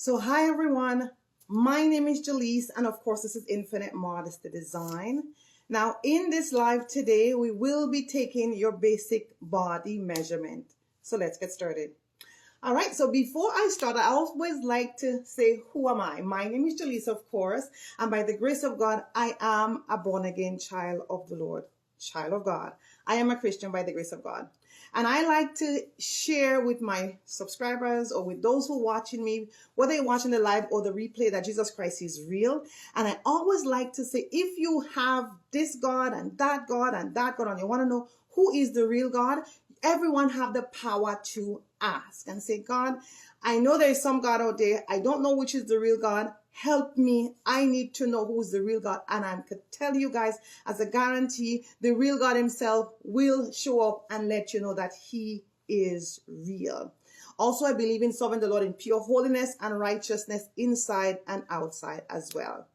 So hi everyone, my name is Jaleese, and of course this is Infinite Modesty Design. Now in this live today, we will be taking your basic body measurement. So let's get started. All right, so before I start, I always like to say, who am I? My name is Jaleese, of course, and by the grace of God, I am a born-again child of the Lord, child of God. I am a Christian by the grace of God. And I like to share with my subscribers or with those who are watching me, whether you're watching the live or the replay, that Jesus Christ is real. And I always like to say, if you have this God and that God and that God, and you want to know who is the real God, everyone have the power to ask and say, God, I know there is some God out there. I don't know which is the real God. Help me. I need to know who's the real God. And I could tell you guys as a guarantee, the real God himself will show up and let you know that he is real. Also, I believe in serving the Lord in pure holiness and righteousness inside and outside as well.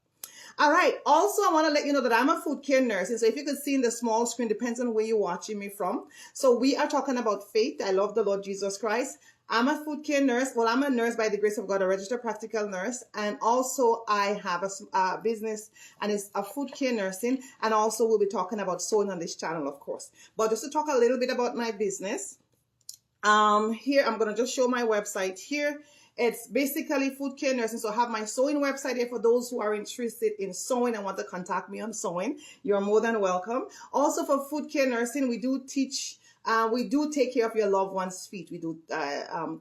All right. Also, I want to let you know that I'm a foot care nurse. And so if you could see in the small screen, depends on where you're watching me from. So we are talking about faith. I love the Lord Jesus Christ. I'm a foot care nurse. Well, I'm a nurse by the grace of God, a registered practical nurse. And also I have a business, and it's a foot care nursing. And also we'll be talking about sewing on this channel, of course. But just to talk a little bit about my business, here I'm going to just show my website here. It's basically foot care nursing. So I have my sewing website here for those who are interested in sewing and want to contact me on sewing. You're more than welcome. Also for foot care nursing, we do teach, we do take care of your loved one's feet. We do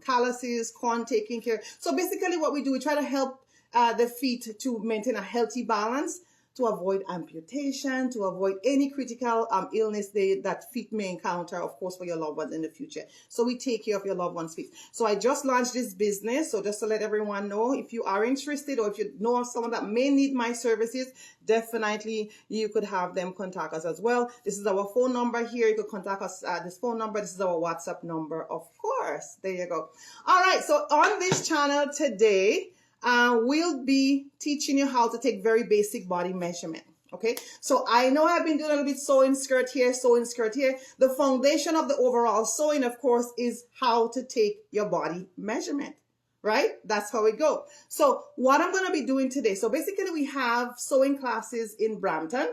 calluses, corn taking care. So basically what we do, we try to help the feet to maintain a healthy balance, to avoid amputation, to avoid any critical illness that feet may encounter, of course, for your loved ones in the future. So we take care of your loved ones' feet. So I just launched this business. So just to let everyone know, if you are interested or if you know of someone that may need my services, definitely you could have them contact us as well. This is our phone number here. You could contact us at this phone number. This is our WhatsApp number, of course. There you go. All right. So on this channel today, we'll be teaching you how to take very basic body measurement. Okay, so I know I've been doing a little bit sewing skirt here, sewing skirt here. The foundation of the overall sewing, of course, is how to take your body measurement, right? That's how it goes. So what I'm going to be doing today, so basically we have sewing classes in Brampton.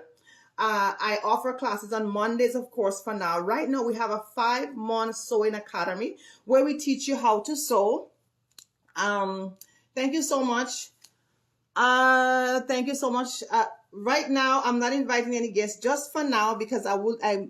I offer classes on Mondays, of course, for now. Right now we have a 5-month sewing academy where we teach you how to sew. Thank you so much. Thank you so much. Right now, I'm not inviting any guests just for now because I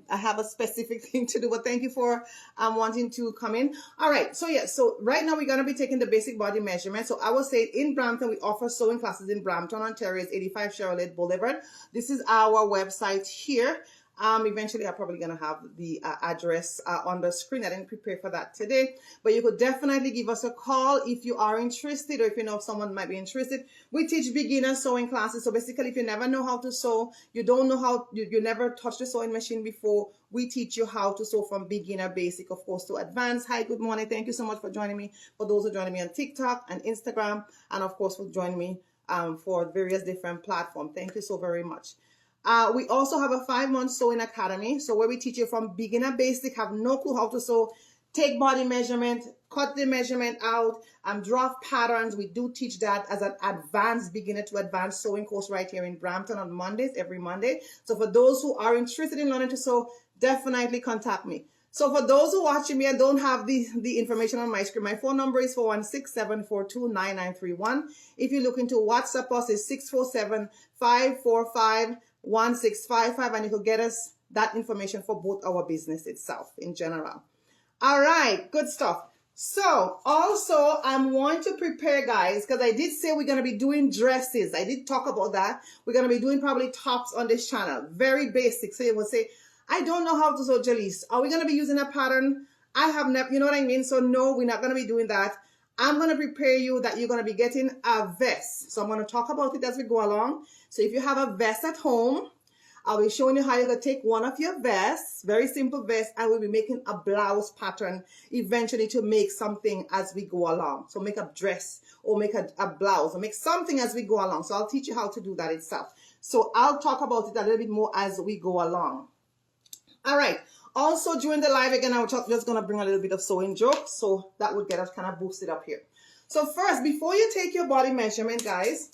have a specific thing to do. But thank you for wanting to come in. All right. So yeah. So right now we're gonna be taking the basic body measurement. So I will say in Brampton we offer sewing classes in Brampton, Ontario. It's 85 Charlotte Boulevard. This is our website here. Eventually I'm probably going to have the address on the screen. I didn't prepare for that today, but you could definitely give us a call if you are interested, or if you know if someone might be interested. We teach beginner sewing classes. So basically, if you never know how to sew, you don't know how, you never touched the sewing machine before, we teach you how to sew from beginner, basic, of course, to advanced. Hi, good morning. Thank you so much for joining me. For those who are joining me on TikTok and Instagram, and of course for joining me for various different platforms. Thank you so very much. We also have a 5-month sewing academy. So where we teach you from beginner basic, have no clue how to sew, take body measurement, cut the measurement out, draw patterns. We do teach that as an advanced beginner to advanced sewing course right here in Brampton on Mondays, every Monday. So for those who are interested in learning to sew, definitely contact me. So for those who are watching me, I don't have the information on my screen. My phone number is 416-742-9931. If you're looking to WhatsApp us, it's 647-545-1655, and you can get us that information for both our business itself in general. All right, good stuff. So also I'm going to prepare, guys, because I did say we're going to be doing dresses. I did talk about that. We're going to be doing probably tops on this channel. Very basic. So you will say, I don't know how to sew, Jaleese. Are we going to be using a pattern? I have never, you know what I mean? So no, we're not going to be doing that. I'm going to prepare you that you're going to be getting a vest. So I'm going to talk about it as we go along. So if you have a vest at home, I'll be showing you how you're going to take one of your vests, very simple vest, and we'll be making a blouse pattern eventually to make something as we go along. So make a dress or make a blouse or make something as we go along. So I'll teach you how to do that itself. So I'll talk about it a little bit more as we go along. All right. Also, during the live again, I'm just going to bring a little bit of sewing jokes. So that would get us kind of boosted up here. So first, before you take your body measurement, guys,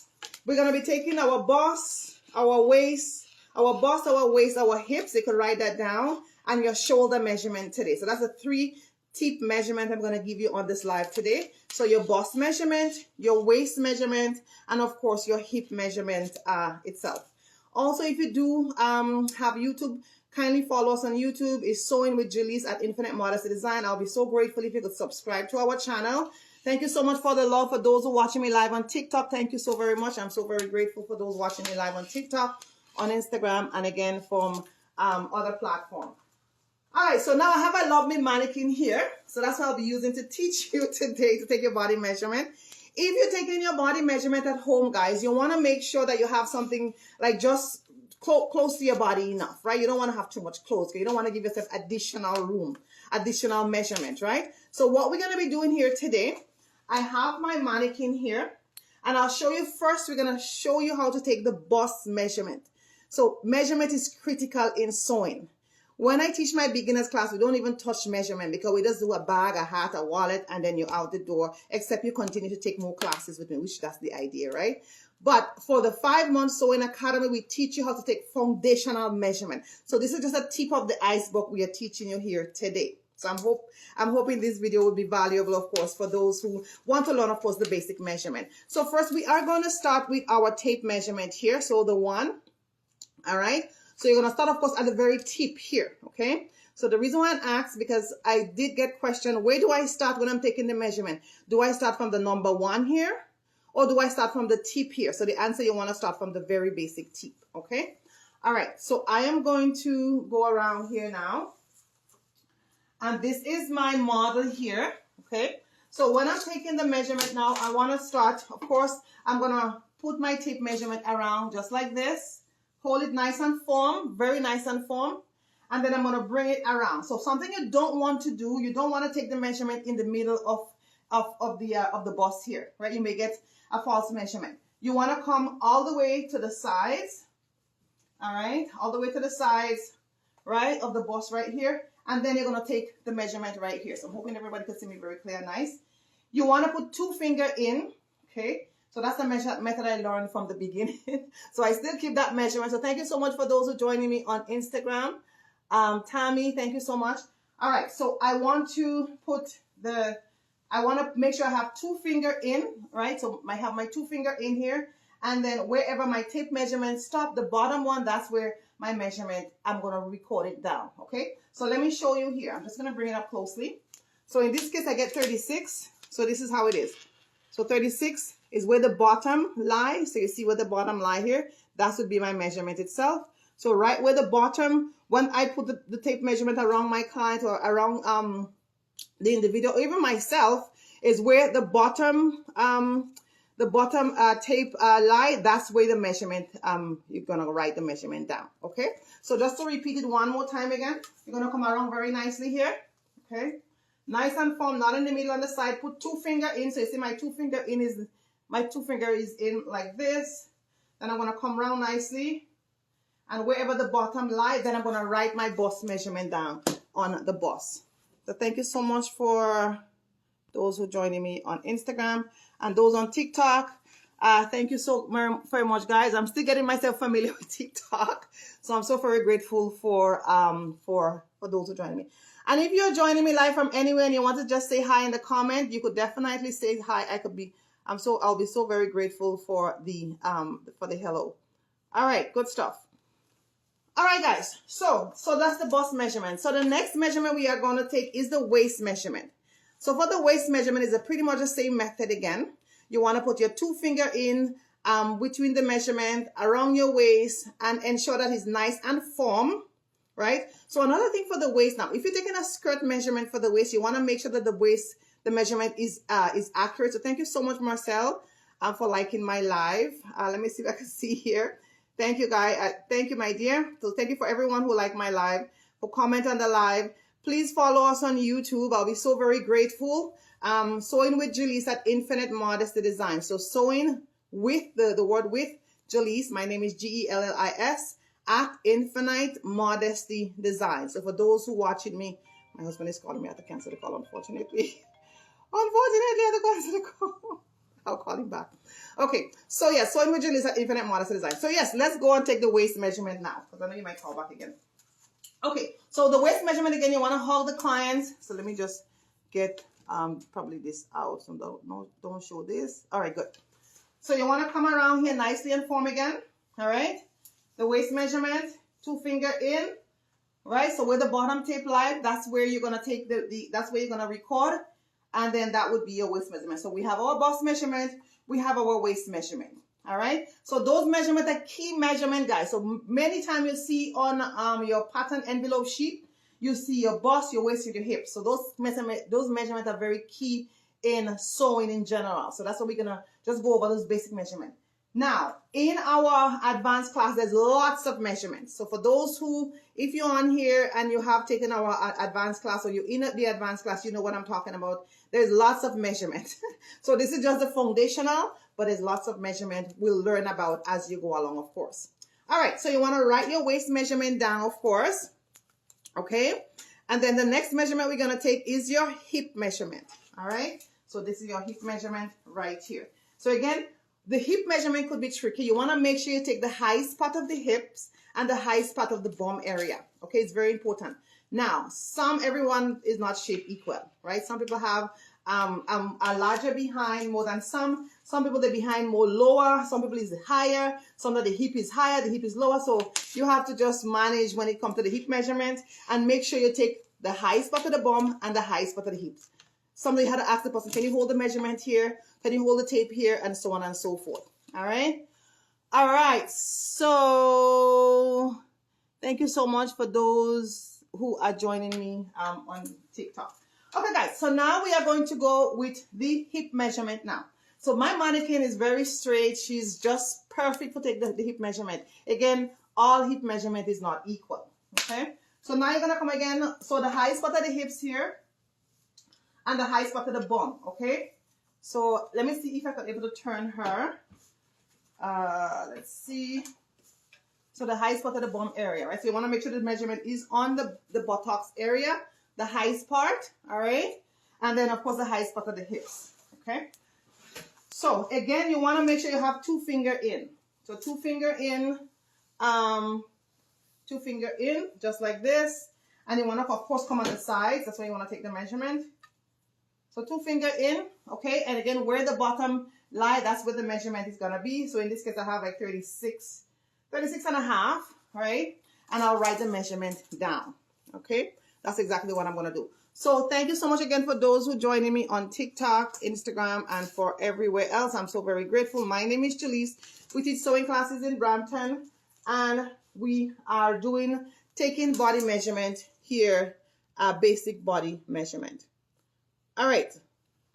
we're going to be taking our bust, our waist, our hips. You can write that down, and your shoulder measurement today. So that's a 3-tip measurement I'm going to give you on this live today. So your bust measurement, your waist measurement, and of course your hip measurement itself. Also, if you do have YouTube, kindly follow us on YouTube. It's Sewing with Jaleese at Infinite Modesty Design. I'll be so grateful if you could subscribe to our channel. Thank you so much for the love. For those who are watching me live on TikTok, thank you so very much. I'm so very grateful for those watching me live on TikTok, on Instagram, and again from other platforms. All right, so now I have a lovely mannequin here. So that's what I'll be using to teach you today to take your body measurement. If you're taking your body measurement at home, guys, you want to make sure that you have something like just close to your body enough, right? You don't want to have too much clothes because you don't want to give yourself additional room, additional measurement, right? So what we're going to be doing here today, I have my mannequin here, and I'll show you first. We're going to show you how to take the bust measurement. So measurement is critical in sewing. When I teach my beginners class, we don't even touch measurement because we just do a bag, a hat, a wallet, and then you're out the door, except you continue to take more classes with me, which that's the idea, right? But for the 5-month Sewing Academy, we teach you how to take foundational measurement. So this is just a tip of the iceberg we are teaching you here today. So I'm hoping this video will be valuable, of course, for those who want to learn, of course, the basic measurement. So first, we are going to start with our tape measurement here. So the one, all right? So you're going to start, of course, at the very tip here, okay? So the reason why I asked, because I did get questioned, where do I start when I'm taking the measurement? Do I start from the number 1 here? Or do I start from the tip here? So the answer, you want to start from the very basic tip, okay? All right, so I am going to go around here now. And this is my model here, okay? So when I'm taking the measurement now, I want to start, of course, I'm going to put my tape measurement around just like this. Hold it nice and firm, very nice and firm. And then I'm going to bring it around. So something you don't want to do, you don't want to take the measurement in the middle of the bust here, right? You may get a false measurement. You want to come all the way to the sides, all right? All the way to the sides, right, of the bust right here. And then you're going to take the measurement right here. So I'm hoping everybody can see me very clear and nice. You want to put 2 fingers in, okay? So that's the method I learned from the beginning. So I still keep that measurement. So thank you so much for those who are joining me on Instagram. Tammy, thank you so much. All right, so I want to make sure I have 2 fingers in, right? So I have my 2 fingers in here. And then wherever my tape measurement stop, the bottom one, that's where my measurement, I'm going to record it down, okay? So let me show you here. I'm just going to bring it up closely. So in this case, I get 36. So this is how it is. So 36 is where the bottom lies. So you see where the bottom lie here. That would be my measurement itself. So right where the bottom, when I put the tape measurement around my client or around the individual, or even myself, is where the bottom tape lie. That's where the measurement, you're going to write the measurement down, okay? So just to repeat it one more time again, you're going to come around very nicely here, okay? Nice and firm, not in the middle on the side. Put 2 fingers in. So you see my 2 finger in is, my 2 finger is in like this. Then I'm going to come around nicely. And wherever the bottom lies, then I'm going to write my bust measurement down on the bust. So thank you so much for those who are joining me on Instagram and those on TikTok. Thank you so very much, guys. I'm still getting myself familiar with TikTok. So I'm so very grateful for those who are joining me. And if you're joining me live from anywhere and you want to just say hi in the comment, you could definitely say hi. I'll be so very grateful for the hello. All right, good stuff. All right, guys. So that's the bust measurement. So the next measurement we are going to take is the waist measurement. So for the waist measurement is pretty much the same method again. You want to put your 2 finger in between the measurement around your waist and ensure that it's nice and firm. Right? So another thing for the waist now, if you're taking a skirt measurement for the waist, you want to make sure that the measurement is accurate. So thank you so much, Marcel, for liking my live. Let me see if I can see here. Thank you, guys. Thank you, my dear. So thank you for everyone who liked my live, for comment on the live. Please follow us on YouTube. I'll be so very grateful. Sewing with Jaleese at Infinite Modesty Design. So sewing with the word with Jaleese. My name is Gellis. At Infinite Modesty Design. So for those who watching me, my husband is calling me. I have to cancel the call, unfortunately. Unfortunately, I had to go answer the call. I'll call him back. Okay, so yes, sewing with Julissa Infinite Modesty Design. So yes, let's go and take the waist measurement now, because I know you might call back again. Okay, so the waist measurement again, you want to hold the clients. So let me just get probably this out. So don't show this. All right, good. So you want to come around here nicely and form again. All right, the waist measurement, 2 finger in. Right, so where the bottom tape line, that's where you're gonna take that's where you're gonna record, and then that would be your waist measurement. So we have our bust measurement, we have our waist measurement. All right, so those measurements are key measurement, guys. So many times you see on your pattern envelope sheet, you see your bust, your waist, and your hips. So those measurements are very key in sewing in general. So that's what we're gonna just go over those basic measurements. Now, in our advanced class, there's lots of measurements. So for those who, if you're on here and you have taken our advanced class, or you're in the advanced class, you know what I'm talking about. There's lots of measurements. So this is just the foundational, but there's lots of measurement we'll learn about as you go along, of course. All right, so you want to write your waist measurement down, of course. Okay, and then the next measurement we're going to take is your hip measurement. All right, so this is your hip measurement right here. So again, the hip measurement could be tricky. You want to make sure you take the highest part of the hips and the highest part of the bum area. Okay, it's very important. Now, everyone is not shaped equal, right? Some people have a larger behind more than some. Some people, the behind more lower. Some people is higher. Some of the hip is higher, the hip is lower. So you have to just manage when it comes to the hip measurement and make sure you take the highest part of the bum and the highest part of the hips. Somebody had to ask the person, can you hold the measurement here? Can you hold the tape here? And so on and so forth. All right. All right. So thank you so much for those who are joining me on TikTok. Okay, guys. So now we are going to go with the hip measurement now. So my mannequin is very straight. She's just perfect for taking the hip measurement. Again, all hip measurement is not equal. Okay. So now you're going to come again. So the highest part of the hips here and the highest part of the bum. Okay. So let me see if I can be able to turn her. Let's see. So the highest part of the bum area, right? So you want to make sure the measurement is on the buttocks area, the highest part, all right? And then, of course, the highest part of the hips, okay? So, again, you want to make sure you have 2 finger in. So 2 finger in, 2 finger in, just like this. And you want to, of course, come on the sides. That's why you want to take the measurement. So 2 finger in, okay? And again, where the bottom lie, that's where the measurement is going to be. So in this case, I have like 36 and a half, right? And I'll write the measurement down, okay? That's exactly what I'm going to do. So thank you so much again for those who joining me on TikTok, Instagram, and for everywhere else. I'm so very grateful. My name is Jalise. We teach sewing classes in Brampton, and we are taking body measurement here, basic body measurement. All right,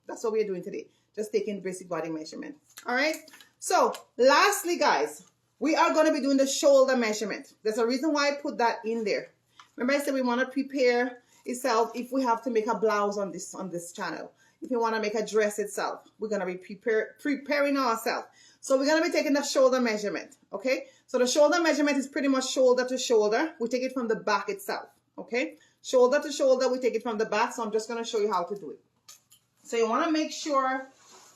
that's what we're doing today. Just taking basic body measurement. All right. So lastly, guys, we are going to be doing the shoulder measurement. There's a reason why I put that in there. Remember I said we want to prepare itself if we have to make a blouse on this channel. If you want to make a dress itself, we're going to be preparing ourselves. So we're going to be taking the shoulder measurement. Okay. So the shoulder measurement is pretty much shoulder to shoulder. We take it from the back itself. Okay. Shoulder to shoulder, we take it from the back. So I'm just going to show you how to do it. So you want to make sure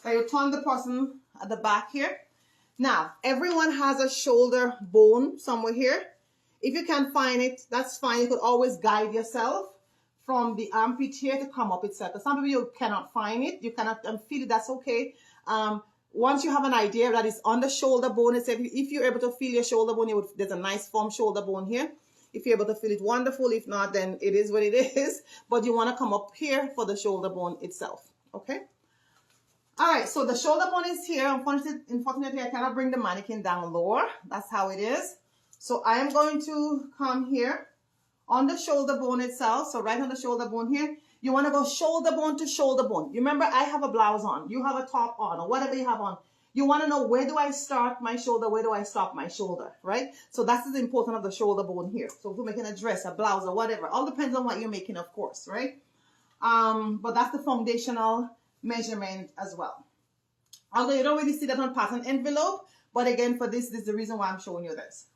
that you turn the person at the back here. Now, everyone has a shoulder bone somewhere here. If you can't find it, that's fine. You could always guide yourself from the armpit here to come up itself. But some people, you cannot find it. You cannot feel it. That's okay. Once you have an idea that it's on the shoulder bone itself, if you're able to feel your shoulder bone, there's a nice firm shoulder bone here. If you're able to feel it, wonderful. If not, then it is what it is. But you want to come up here for the shoulder bone itself. Okay. All right. So the shoulder bone is here. Unfortunately, I cannot bring the mannequin down lower. That's how it is. So I am going to come here on the shoulder bone itself. So right on the shoulder bone here. You want to go shoulder bone to shoulder bone. You remember, I have a blouse on. You have a top on, or whatever you have on. You want to know, where do I start my shoulder? Where do I stop my shoulder? Right? So that's the importance of the shoulder bone here. So if we're making a dress, a blouse, or whatever, all depends on what you're making, of course, right? But that's the foundational measurement as well. Although you don't really see that on pattern envelope, but again, for this is the reason why I'm showing you this.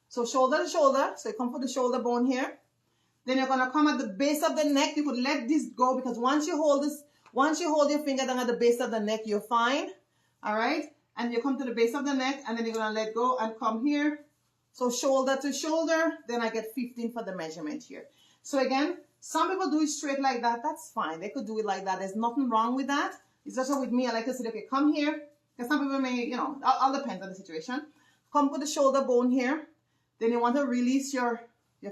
So shoulder to shoulder. So you come for the shoulder bone here. Then you're going to come at the base of the neck. You could let this go, because once you hold this, Once you hold your finger down at the base of the neck, you're fine. All right. And you come to the base of the neck, and then you're going to let go and come here. So shoulder to shoulder, then I get 15 for the measurement here. So again, some people do it straight like that. That's fine. They could do it like that. There's nothing wrong with that. It's just with me, I like to say, okay, come here. Because some people may, you know, all depends on the situation. Come put the shoulder bone here. Then you want to release your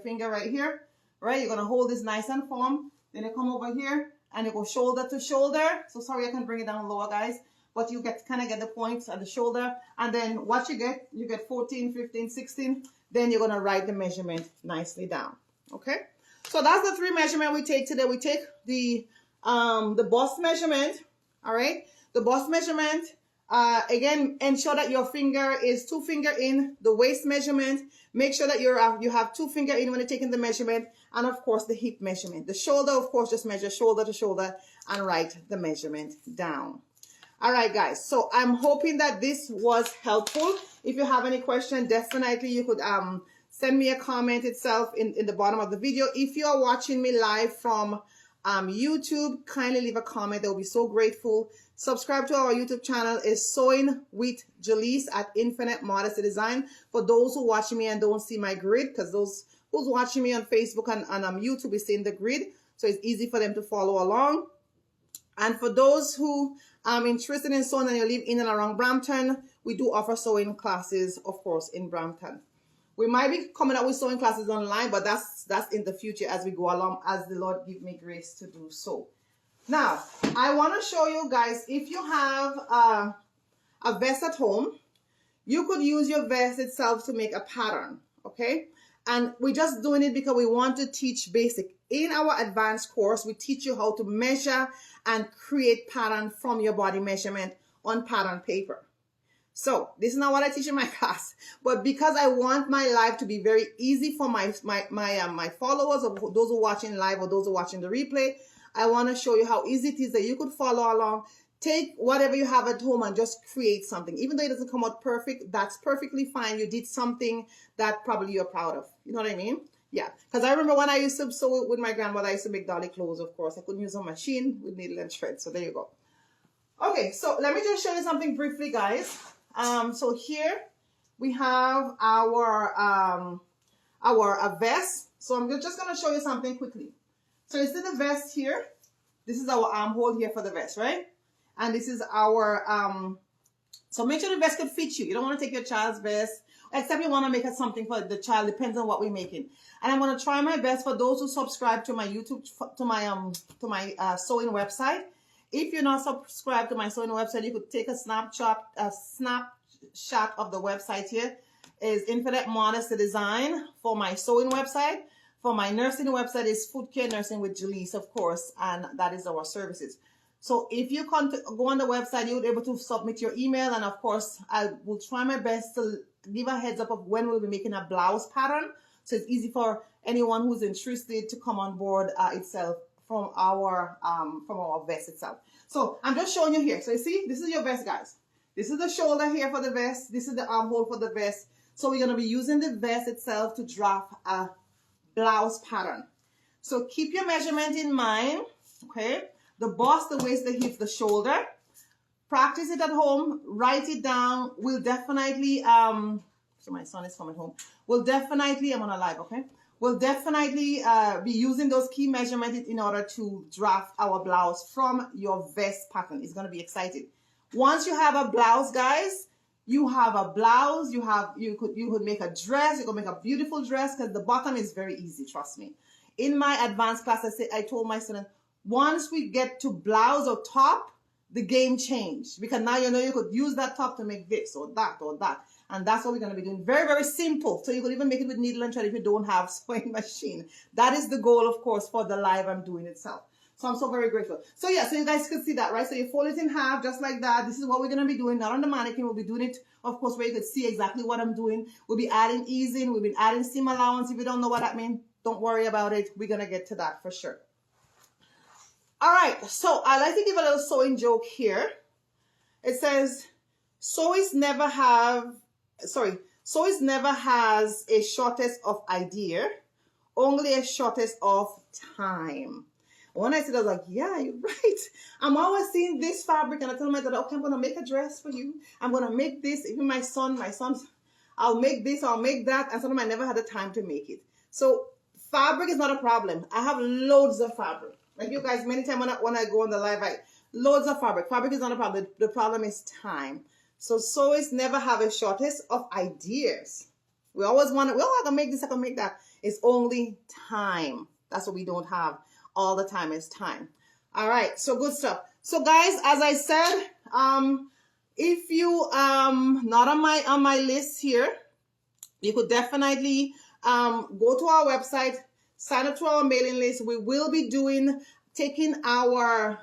finger right here. Right? You're going to hold this nice and firm. Then you come over here and you go shoulder to shoulder. So sorry, I can bring it down lower, guys. But you kind of get the points at the shoulder. And then what you get 14, 15, 16. Then you're going to write the measurement nicely down. Okay? So that's the 3 measurements we take today. We take the bust measurement. All right? The bust measurement. Again, ensure that your finger is 2 finger in. The waist measurement. Make sure that you have 2 finger in when you're taking the measurement. And of course, the hip measurement. The shoulder, of course, just measure shoulder to shoulder and write the measurement down. All right, guys. So I'm hoping that this was helpful. If you have any question, definitely you could send me a comment itself in the bottom of the video. If you are watching me live from YouTube, kindly leave a comment. I'll be so grateful. Subscribe to our YouTube channel. Is Sewing with Jaleese at Infinite Modesty Design. For those who watch me and don't see my grid, because those who's watching me on Facebook and YouTube is seeing the grid, so it's easy for them to follow along. And for those who are interested in sewing and you live in and around Brampton, we do offer sewing classes, of course, in Brampton. We might be coming up with sewing classes online, but that's in the future as we go along, as the Lord give me grace to do so. Now, I want to show you guys, if you have a vest at home, you could use your vest itself to make a pattern, okay? And we're just doing it because we want to teach basic. In our advanced course, we teach you how to measure and create pattern from your body measurement on pattern paper. So this is not what I teach in my class, but because I want my live to be very easy for my followers, or those who are watching live or those who are watching the replay, I want to show you how easy it is that you could follow along. Take whatever you have at home and just create something. Even though it doesn't come out perfect, that's perfectly fine. You did something that probably you're proud of. You know what I mean? Yeah. Because I remember when I used to sew with my grandmother, I used to make dolly clothes, of course. I couldn't use a machine with needle and thread. So there you go. Okay, so let me just show you something briefly, guys. So here we have our vest. So I'm just going to show you something quickly. So you see the vest here. This is our armhole here for the vest, right? And this is our, so make sure the vest could fit you. You don't want to take your child's vest, except you want to make it something for the child. Depends on what we're making. And I'm going to try my best for those who subscribe to my YouTube, to my sewing website. If you're not subscribed to my sewing website, you could take a snapshot of the website here. Is Infinite Modesty Design for my sewing website. For my nursing website is Foot Care Nursing with Jaleese, of course, and that is our services. So if you go on the website, you'll be able to submit your email, and of course, I will try my best to give a heads up of when we'll be making a blouse pattern. So it's easy for anyone who's interested to come on board itself from our vest itself. So I'm just showing you here. So you see, this is your vest, guys. This is the shoulder here for the vest. This is the armhole for the vest. So we're going to be using the vest itself to draft a blouse pattern. So keep your measurement in mind, okay? The bust, the waist, the hip, the shoulder. Practice it at home. Write it down. We'll definitely, so my son is coming home. We'll definitely, I'm on a live, okay? We'll definitely be using those key measurements in order to draft our blouse from your vest pattern. It's going to be exciting. Once you have a blouse, guys, you have a blouse, you could make a dress, you could make a beautiful dress, because the bottom is very easy, trust me. In my advanced class, I told my students, once we get to blouse or top, the game changed, because now you know you could use that top to make this or that or that. And that's what we're going to be doing. Very, very simple. So you could even make it with needle and thread if you don't have sewing machine. That is the goal, of course, for the live I'm doing itself. So I'm so very grateful. So yeah, so you guys can see that, right? So you fold it in half just like that. This is what we're going to be doing. Not on the mannequin. We'll be doing it, of course, where you could see exactly what I'm doing. We'll be adding easing. We'll be adding seam allowance. If you don't know what that means, don't worry about it. We're going to get to that for sure. All right. So I like to give a little sewing joke here. It says, sewists never has a shortest of idea, only a shortest of time. When I said, I was like, yeah, you're right. I'm always seeing this fabric, and I told my daughter, okay, I'm going to make a dress for you. I'm going to make this. Even my son's, I'll make this, I'll make that. And sometimes I never had the time to make it. So fabric is not a problem. I have loads of fabric. Like you guys, many times when I go on the live, loads of fabric. Fabric is not a problem. The problem is time. So sewists never have a shortage of ideas. We always want to, well, I can make this, I can make that. It's only time. That's what we don't have all the time, is time. All right, so good stuff. So guys, as I said, if you not on my list here, you could definitely go to our website, sign up to our mailing list. We will be taking our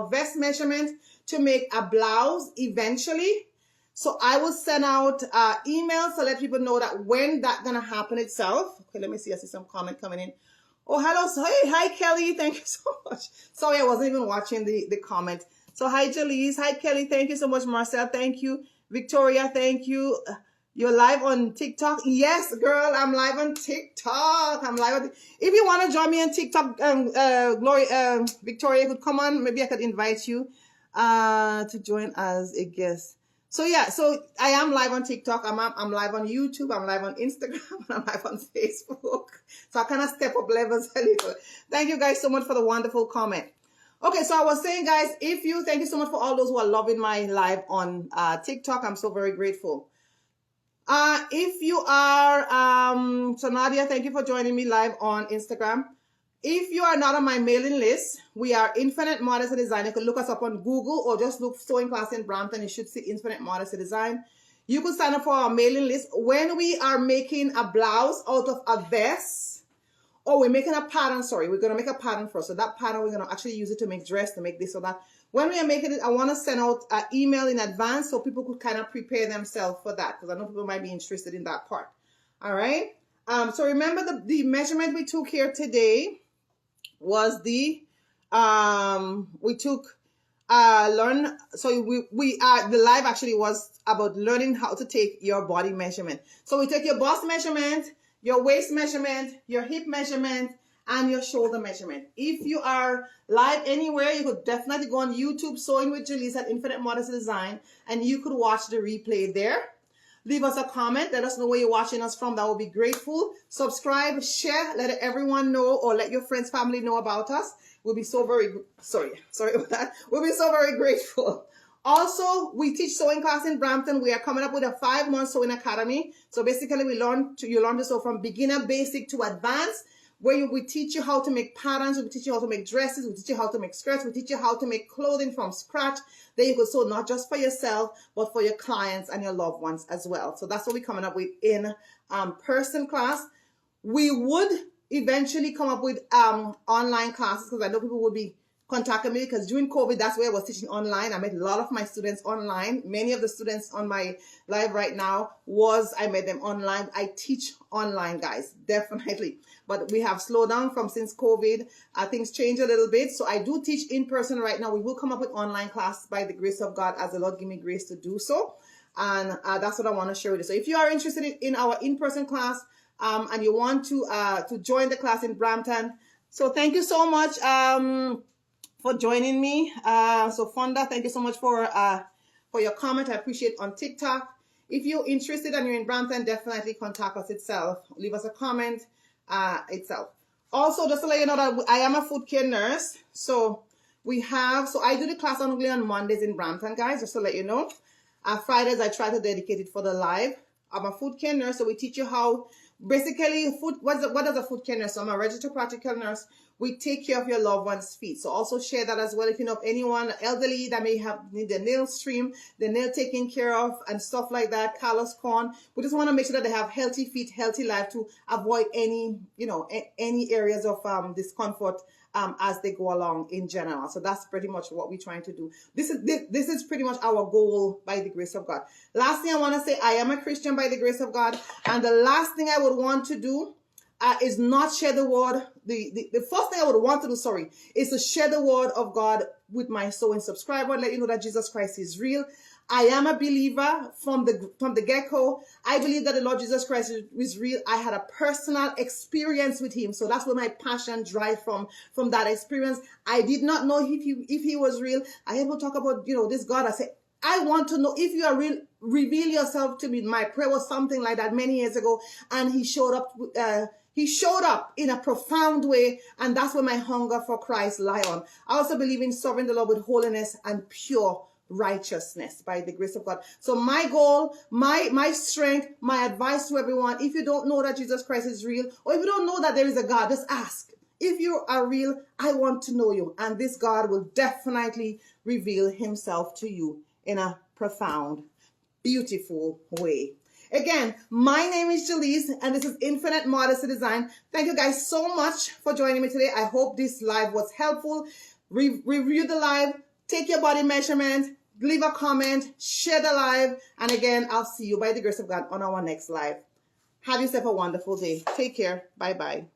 vest measurement to make a blouse eventually. So I will send out emails to let people know that when that's gonna happen itself. Okay, let me see. I see some comment coming in. Oh, hello. So, hey, hi Kelly. Thank you so much. Sorry, I wasn't even watching the comment. So hi Jaleese. Hi Kelly. Thank you so much. Marcel. Thank you. Victoria. Thank you. You're live on TikTok? Yes, girl, I'm live on TikTok. I'm live on. If you want to join me on TikTok, Victoria could come on. Maybe I could invite you to join as a guest. So yeah, so I am live on TikTok. I'm live on YouTube. I'm live on Instagram. I'm live on Facebook. So I kind of step up levels a little. Thank you guys so much for the wonderful comment. Okay, so I was saying, guys, thank you so much for all those who are loving my live on TikTok. I'm so very grateful. If you are, so Nadia, thank you for joining me live on Instagram. If you are not on my mailing list, we are Infinite Modesty Design. You can look us up on Google or just look Sewing Class in Brampton. You should see Infinite Modesty Design. You can sign up for our mailing list. When we are making a blouse out of a vest, or we're making a pattern, sorry, we're going to make a pattern first. So that pattern, we're going to actually use it to make dress, to make this or that. When we are making it, I want to send out an email in advance so people could kind of prepare themselves for that, because I know people might be interested in that part. All right. So remember the measurement we took here today was the the live actually was about learning how to take your body measurement. So we take your bust measurement, your waist measurement, your hip measurement, and your shoulder measurement. If you are live anywhere, you could definitely go on YouTube, Sewing with Jaleese at Infinite Modesty Design, and you could watch the replay there. Leave us a comment. Let us know where you're watching us from. That would be grateful. Subscribe, share, let everyone know, or let your friends, family know about us. We'll be so very, sorry about that. We'll be so very grateful. Also, we teach sewing class in Brampton. We are coming up with a 5-month sewing academy. So basically, you learn to sew from beginner, basic to advanced, where we teach you how to make patterns, we teach you how to make dresses, we teach you how to make skirts, we teach you how to make clothing from scratch that you could sew not just for yourself, but for your clients and your loved ones as well. So that's what we're coming up with in person class. We would eventually come up with online classes, because I know people would be contacting me, because during COVID, that's where I was teaching online. I met a lot of my students online. Many of the students on my live right now I met them online. I teach online, guys, definitely. But we have slowed down from since COVID. Things change a little bit. So I do teach in person right now. We will come up with online classes by the grace of God, as the Lord give me grace to do so. And that's what I want to share with you. So if you are interested in our in-person class and you want to join the class in Brampton, so thank you so much for joining me. So Fonda, thank you so much for your comment. I appreciate on TikTok. If you're interested and you're in Brampton, definitely contact us itself. Leave us a comment itself. Also, just to let you know that I am a foot care nurse. So I do the class only on Mondays in Brampton, guys, just to let you know. Fridays, I try to dedicate it for the live. I'm a foot care nurse, so we teach you how, basically, what does a foot care nurse? So I'm a registered practical nurse. We take care of your loved one's feet. So also share that as well. If you know of anyone elderly that may need their nails trimmed, their nail taken care of, and stuff like that, callus corn. We just want to make sure that they have healthy feet, healthy life, to avoid any areas of discomfort as they go along in general. So that's pretty much what we're trying to do. This is pretty much our goal by the grace of God. Last thing I want to say, I am a Christian by the grace of God. And the last thing I would want to do is not share the word. The first thing I would want to do, is to share the word of God with my sewing subscriber, let you know that Jesus Christ is real. I am a believer from the get-go. I believe that the Lord Jesus Christ is real. I had a personal experience with him. So that's where my passion drive from that experience. I did not know if he was real. I will talk about, this God. I said, I want to know if you are real, reveal yourself to me. My prayer was something like that many years ago. And he showed up, in a profound way. And that's where my hunger for Christ lie on. I also believe in serving the Lord with holiness and pure righteousness by the grace of God. So my goal, my strength, my advice to everyone, if you don't know that Jesus Christ is real, or if you don't know that there is a God, just ask. If you are real, I want to know you. And this God will definitely reveal himself to you in a profound, beautiful way. Again, my name is Jaleese, and this is Infinite Modesty Design. Thank you guys so much for joining me today. I hope this live was helpful. Review the live, take your body measurement, leave a comment, share the live, and again, I'll see you by the grace of God on our next live. Have yourself a wonderful day. Take care. Bye-bye.